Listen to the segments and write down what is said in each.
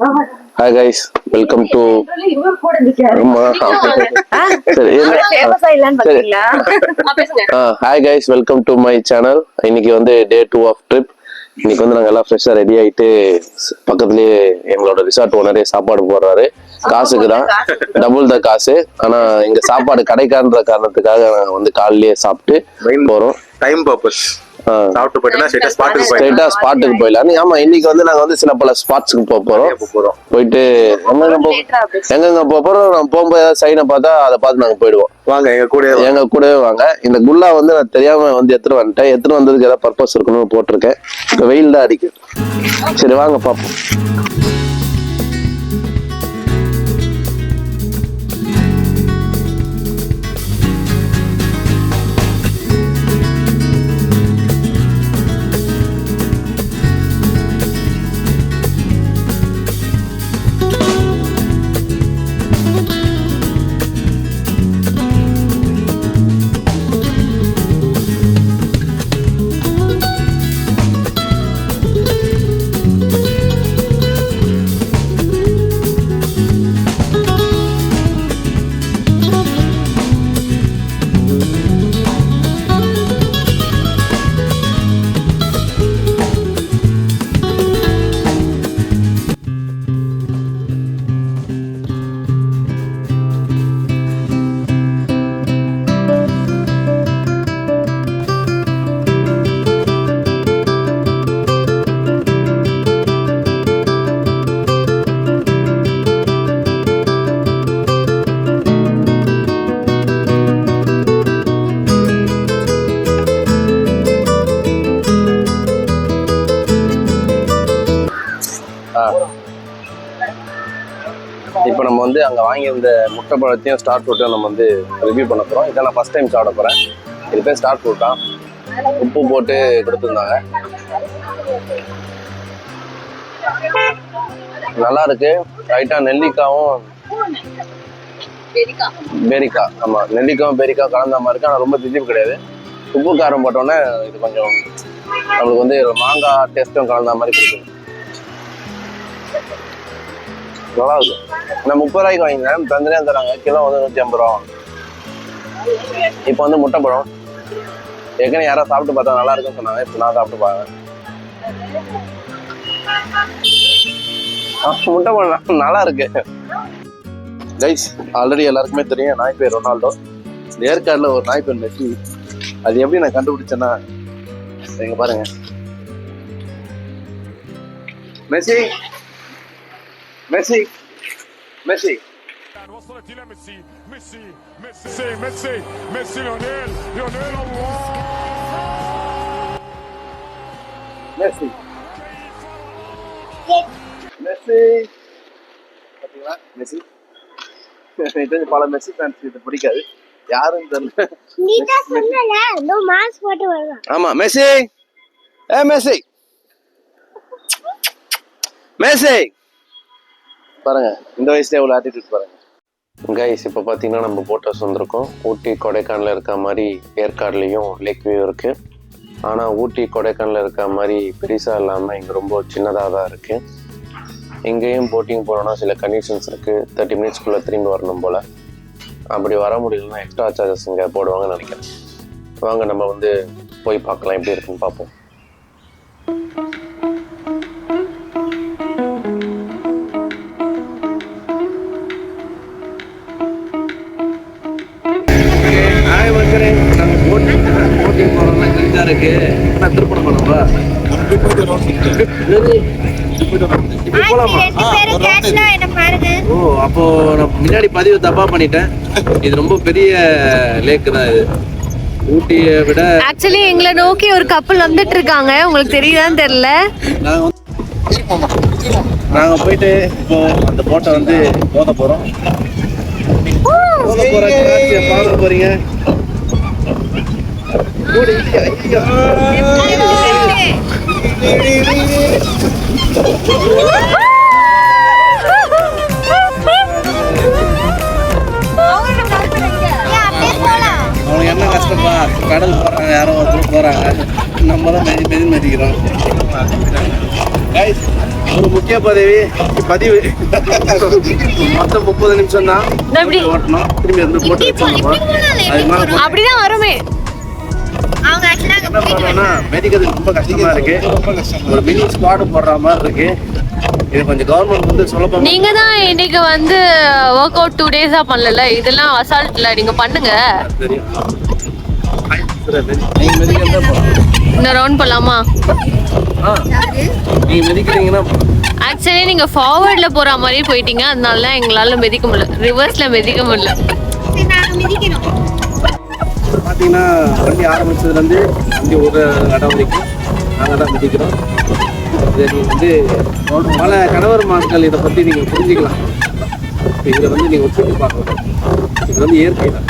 Hi guys, welcome to Hi guys, welcome to my channel. இன்னைக்கு வந்து டே 2 of trip. இன்னைக்கு வந்து நாங்க எல்லாம் ஃப்ரெஷ்ஷா ரெடி ஆயிட்டு பக்கத்துலயே எங்களோட ரிசார்ட் ஓனரே சாப்பாடு போடுறாரு. காசுக்கு தான் டபுள் த காசு. ஆனா இங்க சாப்பாடு கிடைக்காதுன்ற காரணத்துக்காக நாங்க வந்து காலையிலேயே சாப்பிட்டு போறோம். டைம் பர்பஸ் சாப்பிட்டு போயிட்டா ஸ்ட்ரைட்டா ஸ்பாட்டுக்கு போயிடலாம். ஆமா, இன்னைக்கு வந்து நாங்க வந்து சில பல ஸ்பாட்ஸ்க்கு போறோம். போயிட்டு எங்கெங்க போறோம், நம்ம போகும்போது ஏதாவது சைனை பார்த்தா அதை பார்த்து நாங்க போயிடுவோம். வாங்க எங்க கூடவே வாங்க. இந்த குல்லா வந்து நான் தெரியாம வந்து எடுத்துட்டு வந்ததுக்கு ஏதாவது பர்பஸ் இருக்கணும்னு போட்டிருக்கேன். இப்ப வெயில் தான் அடிக்குது. சரி வாங்க பாப்போம். இப்போ நம்ம வந்து அங்கே வாங்கியிருந்த முட்டை பழத்தையும் ஸ்டார் ஃப்ரூட்டையும் நம்ம வந்து ரிவ்யூ பண்ண போகிறோம். இதை நான் ஃபஸ்ட் டைம் சாப்பிட போகிறேன். இது பேர் ஸ்டார் ஃப்ரூட் தான். உப்பு போட்டு கொடுத்துருந்தாங்க. நல்லா இருக்கு. ரைட்டாக நெல்லிக்காவும் பேரிக்காய், ஆமாம் நெல்லிக்காவும் பேரிக்காய் கலந்த மாதிரி இருக்கு. ஆனால் ரொம்ப திதிப்பு கிடையாது. உப்பு காரம் போட்டோன்னே இது கொஞ்சம் நம்மளுக்கு வந்து மாங்காய் டேஸ்ட்டும் கலந்த மாதிரி கொடுக்குது. நல்லா இருக்கு. நான் 30 ரூபாய்க்கு வாங்கினேன். தந்தனே தராங்க. கிலோ வந்து 150 ரூபா. இப்போ வந்து முட்டை பழம் ஏற்கனவே யாராவது சாப்பிட்டு பார்த்தா நல்லா இருக்குன்னு சொன்னாங்க. இப்போ நான் சாப்பிட்டு பாருங்க. முட்டை பழம் நல்லா இருக்கு. கைஸ், ஆல்ரெடி எல்லாருக்குமே தெரியும் நாய் பேர் ரொனால்டோ. ஏற்காடுல ஒரு நாய் பேர் மெஸ்ஸி. அது எப்படி நான் கண்டுபிடிச்சேன்னா, இங்க பாருங்க, Messi Messi Messi وصلت الى ميسي ميسي ميسي ميسي ميسي ليونيل ليونيل الله Messi Messi பாத்தீங்களா? மெஸ்ஸி இது பல மெஸ்ஸி ஃபேன்ஸ் இது பிடிக்காது. யாரும் தெரியல. நீ தான் சொன்னல நோ மாஸ்க் போட்டு வரலாம். ஆமா மெஸ்ஸி. மெஸ்ஸி மெஸ்ஸி பாருங்க, இந்த வயசுல எவ்வளவு ஆட்டிடியூட் பாருங்க. கைஸ், இப்போ பார்த்தீங்கன்னா நம்ம போட் ஹவுஸ் வந்திருக்கோம். ஊட்டி கொடைக்கானல் இருக்க மாதிரி ஏற்காடுலேயும் லேக் வியூ இருக்குது. ஆனால் ஊட்டி கொடைக்கானல் இருக்க மாதிரி பெருசாக இல்லாமல் இங்கே ரொம்ப சின்னதாக தான் இருக்குது. இங்கேயும் போட்டிங் போனோன்னா சில கண்டிஷன்ஸ் இருக்குது. 30 மினிட்ஸ்க்குள்ளே திரும்பி வரணும் போல். அப்படி வர முடியலன்னா எக்ஸ்ட்ரா சார்ஜஸ் இங்கே போடுவாங்கன்னு நினைக்கிறேன். வாங்க நம்ம வந்து போய் பார்க்கலாம் எப்படி இருக்குன்னு பார்ப்போம். முன்னாடி பதிவு தப்பா பண்ணிட்டேன். இது ரொம்ப பெரிய லேக் தான். இது ஊட்டியை விட ஆக்சுவலி எங்களை நோக்கி ஒரு கப்பல் வந்துட்டு இருக்காங்க. உங்களுக்கு தெரியுதான்னு தெரியல. நாங்க போயிட்டு இப்போ அந்த போட்டை வந்து போத போறோம். பார்க்க போறீங்க. அவனுக்கு என்ன கஷ்டப்பா, கடல் போறாங்க, யாரோ ஒருத்தர் போறாங்க, நம்ம தான் மெதி மெதிக்கிறோம். ஒரு முக்கிய பதிவு மொத்தம் 30 நிமிஷம் தான் ஓட்டணும். திரும்பி வந்து போட்டு வச்சிருக்கோம். அது மாதிரி அப்படிதான் வருமே. அவங்க என்ன பண்றோம்னா மெதிக்கிறது ரொம்ப கஷ்டமா இருக்கு. ஒரு மினி ஸ்குவாட் போடுற மாதிரி இருக்கு. இது கொஞ்சம் கவர்மெண்ட் வந்து சுலபமா. நீங்க தான் இன்னைக்கு வந்து ஒர்க் அவுட் 2 டேஸா பண்ணல. இதெல்லாம் அசால்ட்ல நீங்க பண்ணுங்க. தெரியும். நீங்க மெதிக்கிறதா போறோம். இன்னும் ரவுண்ட் பண்ணலாமா? நீங்க மெதிக்கிறீங்கன்னா ஆக்சுவலி நீங்க ஃபார்வர்ட்ல போற மாதிரி போயிட்டீங்க. அதனால எங்களால மெதிக்க முடியல. ரிவர்ஸ்ல மெதிக்க முடியல. பார்த்தீங்கன்னா வண்டி ஆரம்பிச்சதுலேருந்து வண்டி ஒரு இடம் வரைக்கும் நாங்கள் தான் மிதிக்கிறோம். இதை நீங்கள் வந்து பல கணவர் மாட்கள் இதை பற்றி நீங்கள் புரிஞ்சுக்கலாம். இதை வந்து நீங்கள் ஒப்பிட்டு பார்க்கலாம். இது வந்து இயற்கை தான்.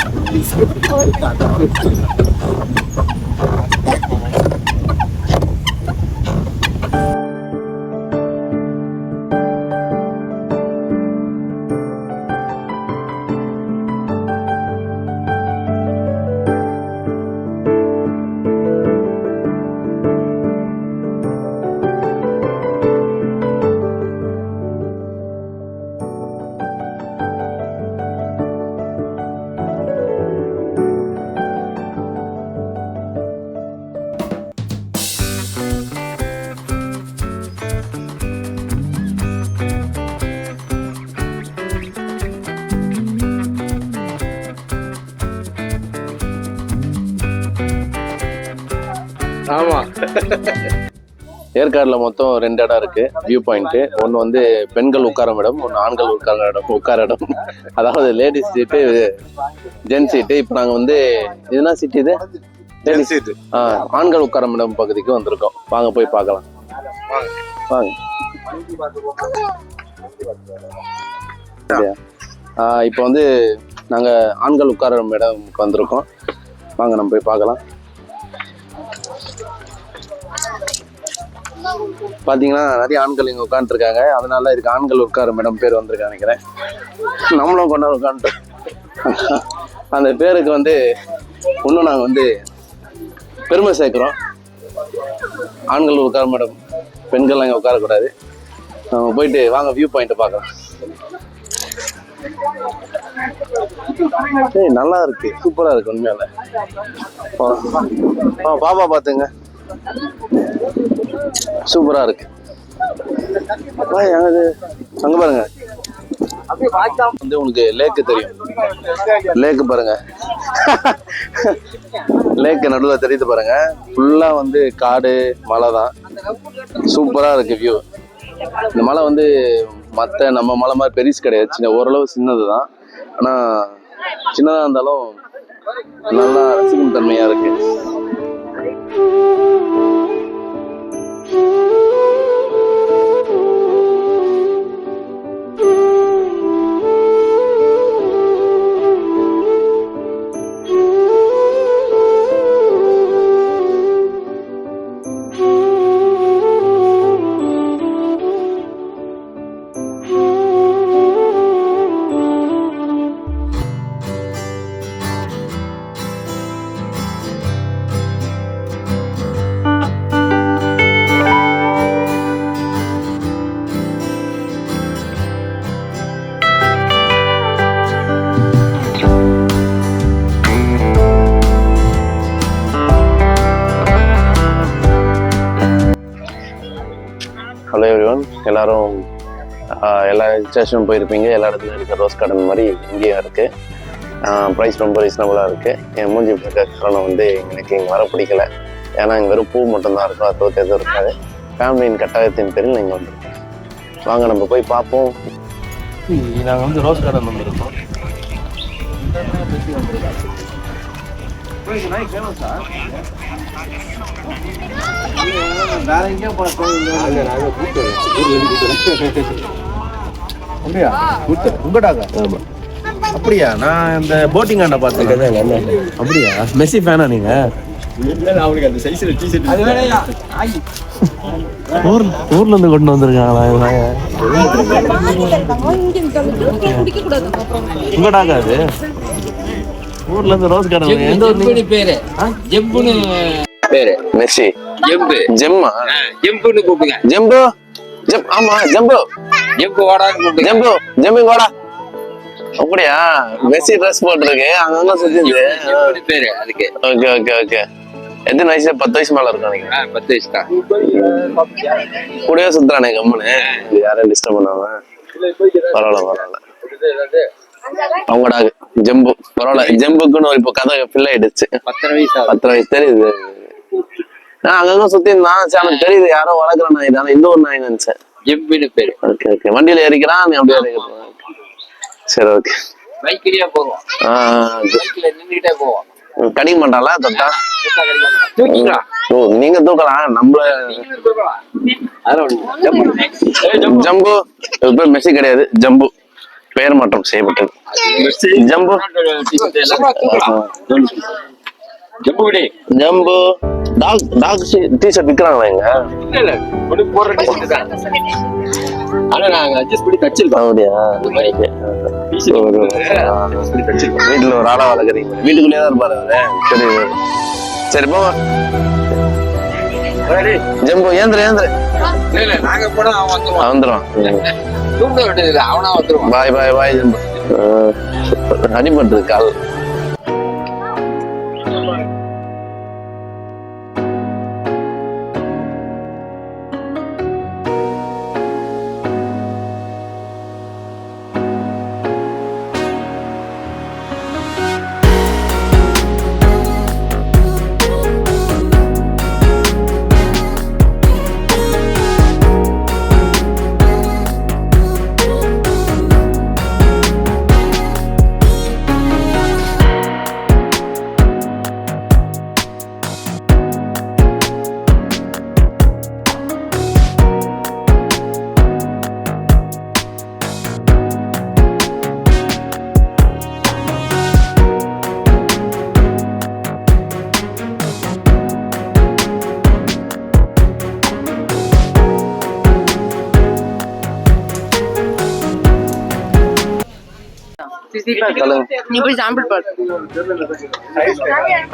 ஆமாம், ஏற்காடுல மொத்தம் 2 இடம் இருக்கு வியூ பாயிண்ட். ஒன்று வந்து பெண்கள் உட்காரும் இடம், ஒன்று ஆண்கள் உட்கார இடம். அதாவது லேடிஸ் சீட்டு, ஜென்ஸ் சீட்டு. இப்போ நாங்கள் வந்து இதுனா சீட்டு இது லேடிஸ் சீட்டு. ஆண்கள் உட்காரும் இடம் பகுதிக்கு வந்திருக்கோம். வாங்க போய் பார்க்கலாம். வாங்க. இப்போ வந்து நாங்கள் ஆண்கள் உட்காரும் இடம்க்கு வந்திருக்கோம். வாங்க நம்ம போய் பார்க்கலாம். பாத்தீங்கன்னா நிறைய ஆண்கள் இங்க உட்காந்துருக்காங்க. அதனால இதுக்கு ஆண்கள் உட்காரும் இடம் பேர் வந்திருக்காங்க நினைக்கிறேன். நம்மளும் கொண்டாந்து உட்காந்து அந்த பேருக்கு வந்து இன்னும் நாங்கள் வந்து பெருமை சேர்க்கிறோம். ஆண்கள் உட்காரும் இடம், பெண்கள் அங்கே உட்காரக்கூடாது. நம்ம போயிட்டு வாங்க வியூ பாயிண்ட் பார்க்கலாம். நல்லா இருக்கு, சூப்பரா இருக்கு உண்மையால. பாப்பா பாத்துங்க, சூப்பரா இருக்கு. அங்க பாருங்க, வந்து உங்களுக்கு லேக்கு தெரியும். லேக்கு பாருங்க, லேக்கு நடுவில் தெரியுது பாருங்க. ஃபுல்லா வந்து காடு, மலை தான். சூப்பரா இருக்கு வியூ. இந்த மலை வந்து மற்ற நம்ம மலை மாதிரி பெருசு கிடையாது, சின்ன ஓரளவு சின்னது தான். ஆனா சின்னதா இருந்தாலும் நல்லா ரசிக்கும் தன்மையா இருக்கு. ஹலோ எவ்ரிவன், எல்லாரும் எல்லா ஸ்டேஷனும் போயிருப்பீங்க. எல்லா இடத்துலையும் இருக்க ரோஸ் கார்டன் மாதிரி இங்கேயும் இருக்குது. ப்ரைஸ் ரொம்ப ரீசனபுளாக இருக்குது. என் மூஞ்சி பார்க்க காரணம் வந்து எனக்கு இங்கே வர பிடிக்கல. ஏன்னா இங்கே வெறும் பூ மட்டும்தான் இருக்கும், அது தவிர்த்து எதுவும் இருக்காது. ஃபேமிலியின் கட்டாயத்தின் பேரில் நீங்கள் வந்துருக்கோம். வாங்க நம்ம போய் பார்ப்போம். நாங்கள் வந்து ரோஸ் கார்டன் வந்துருக்கோம். வேற எங்கேயும் அப்படியா? நான் இந்த போட்டிங் ஆண்ட பார்த்தேன். அப்படியா? மெஸ்ஸி ஃபேனா நீங்க? ஊர்ல இருந்து கொண்டு வந்திருக்காங்களா? உங்கடாக்கா அது? ஊர்ல இருந்து ரோஸ் கார்டன். எந்த ஊர் பேரு? ஜெம்புன்னு பேரு. மெஸ்ஸி ஜெம்பு. ஜெம்மா? ஜெம்புன்னு கூப்பிடுங்க. ஜெம்பு ஆமா ஜம்பு வாடா ஜம்பு வாடா. அப்படியா? மெஸ்ஸி ட்ரெஸ் போட்டுருக்கு, அங்கங்க சுத்திது பேரு அதுக்கு. Okay okay okay. எத்தனை வயசு? 10 வயசு மேல இருக்கும் நினைக்கிறேன். 10 வயசு தான். கூடவே சுத்துறானே கம்முன்னு, யாரையும் டிஸ்டர்ப் பண்ணாம. பரவாயில்ல. அவங்க டாக் ஜம்பு. பரவாயில்ல, ஜம்புக்குன்னு ஒரு இப்போ கதை ஃபில் ஆயிடுச்சு. 10 வயசு தெரியுது. நான் அங்கங்க சுத்தி இருந்தான், சரி எனக்கு தெரியுது யாரோ வளர்க்குற நாய் தானே, இன்னொரு நாய் நினைச்சேன். ஜெம்பின்னு பேரு. Okay okay. வண்டியில ஏறிக்கிறான், நீ அப்படியே ஏறிக்கிறேன். சரி ஓகே. பைக்லயே போவோம். பைக்ல நின்னுட்டே போவோம். கடிக்க மாட்டாளா தொட்டா? தூக்கிக்கலாம். ஓ நீங்க தூக்கலாம், நம்மள ஜம்பு. இது பேர் மெஸ்ஸி கிடையாது, ஜம்பு. பெயர் மாற்றம் செய்யப்பட்டது. ஜம்பு ஜம்பு டாக் டீ-ஷர்ட் விற்கிறாங்களா இங்க? ஆனா நாங்க அட்ஜஸ்ட் பண்ணி தச்சிருக்கோம். அப்படியா? வீட்டுல ஒரு ஆளா வளர்க்குறீங்க, வீட்டுக்குள்ளேயே தான் இருப்பாரு அவரு. சரி சரி போங்க. ஜம்பு ஏந்திர நாங்க போனா அவன் வந்துடும். தூங்க விட்டது அவனா வந்துருவான். பாய் ஜம்பு. அடிபட்டுருக்கு கால்.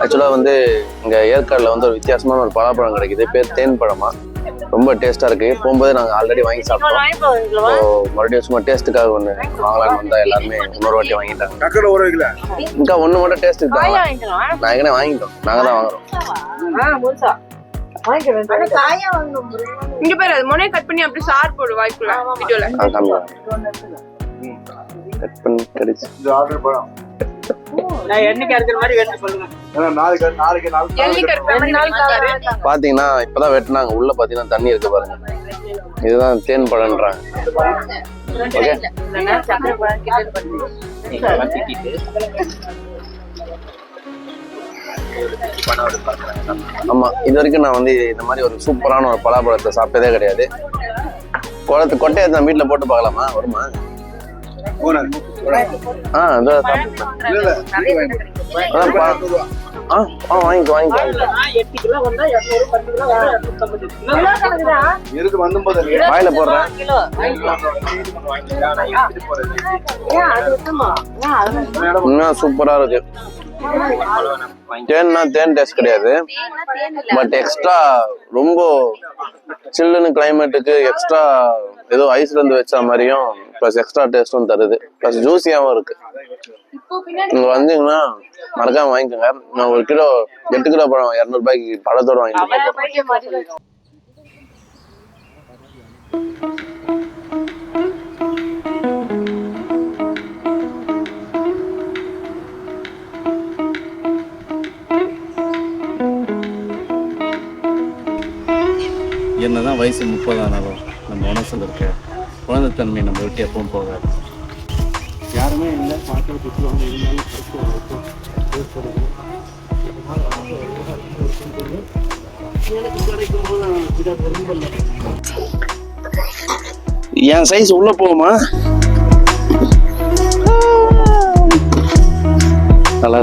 ஆக்சுவலா வந்து இங்க ஏற்காடுல வந்து ஒரு வித்தியாசமான ஒரு பலாப்பழம் கிடைக்குது, பேர் தேன் பழமா. ரொம்ப டேஸ்டா இருக்கு. போகும்போது நாங்க ஆல்ரெடி வாங்கி சாப்பிட்டோம். மறுபடியும் சும்மா டேஸ்ட்டுக்காக ஒண்ணு வாங்கலாம்னு வந்தா எல்லாருமே இன்னொரு வாட்டி வாங்கிட்டாங்க. ఇంకా ஒண்ணு மட்டும் டேஸ்ட் இருக்காங்க. நான் ஏற்கனவே வாங்கிட்டோம், நாங்க தான் வாங்குறோம். இங்க பாரு, அது முனைய கட் பண்ணி அப்படியே சார் போடு வாய்க்குள்ள வீடியோல. கட் பண்ணி கடிச்சு நான் எண்ணெய் கறக்குற மாதிரி வெட்ட சொல்லுங்க. எண்ணெய் கறக்குற மாதிரி நாளைக்கு பாத்தீங்கன்னா இப்பதான் வெட்டினாங்க. உள்ள பாத்தீங்கன்னா தண்ணி இருக்கு பாருங்க. இதுதான் தேன் பழம்ன்றாங்க. ஓகே சக்கரை பழம் கிட்ட பண்ணி ஆமா, இது வரைக்கும் நான் வந்து இந்த மாதிரி ஒரு சூப்பரான ஒரு பலாப்பழத்தை சாப்பிட்டதே கிடையாது. கொட்டையை தான் வீட்டுல போட்டு பார்க்கலாமா, வருமா? வாங்கிக்கோ. வாயில போடுறேன். இன்னும் சூப்பரா இருக்கு. தேன்னா தேன் டேஸ்ட் கிடையாது, பட் எக்ஸ்ட்ரா ரொம்ப சில்லுன்னு கிளைமேட்டுக்கு எக்ஸ்ட்ரா ஏதோ ஐஸ்ல இருந்து வச்ச மாதிரியும் பிளஸ் எக்ஸ்ட்ரா டேஸ்டும் தருது, பிளஸ் ஜூசியாவும் இருக்கு. இங்க வந்தீங்கன்னா மறக்காம வாங்கிக்கோங்க. நான் 1 கிலோ 8 கிலோ பழம் 200 ரூபாய்க்கு பழத்தோட வாங்கிட்டு. என்னதான் வயசு 30 ஆனாலும் நம்ம மனசில் இருக்க குழந்தைத்தன்மை நம்ம விட்டு எப்பவும் போகாது. யாருமே இல்லை பார்க்கறது திட்டுவாங்க, இருந்தாலும் என் சைஸ் உள்ள போகுமா? நல்லா